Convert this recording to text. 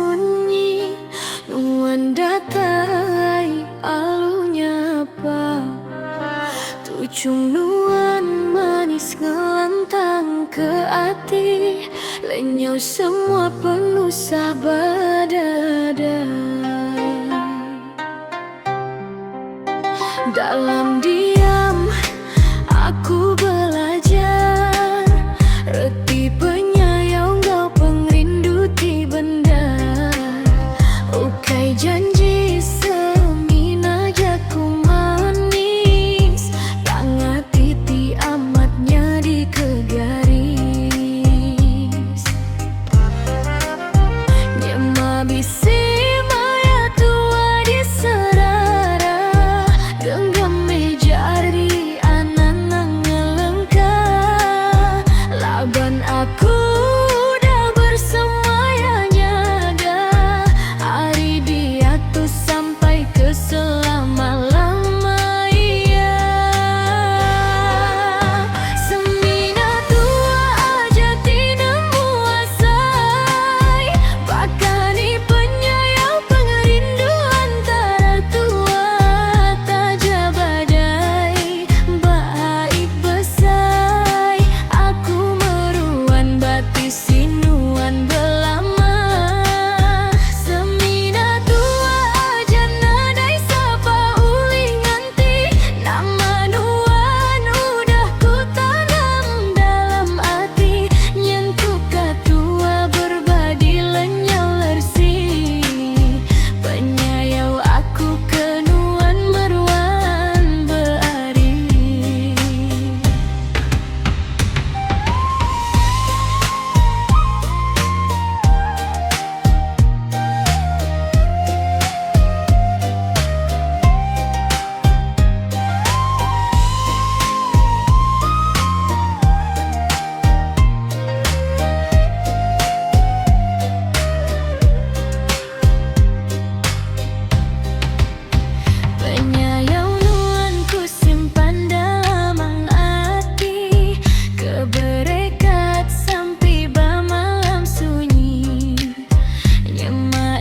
sunyi nuan datai alunya apa tucung nuan manis ngelantang ke hati lenyau semua penuh sabadada. Dalam diam aku belajar reti penyayang kau pengrindu ti benda ukai janji semina jaku manis tangan titi amatnya di kegaris nyema bisi maya tua di serara genggam meja di ananang ngelengkah laban aku udah bersemayanya dah hari dia tuh sampai ke selama-lama iya semina tua aja tidak muasai bakani penyayang pengerindu antara tua taja badai baik besai aku meruan bati sinuan belama semina tua aja nadai sapa uli nganti nama nuan udah ku tanam dalam hati nyentuh katua berbadi lenyau lersi penyayau aku kenuan meruan beari. Penyayau nuan ku simpan dalam hati keberekat sampai bamalam sunyi nyema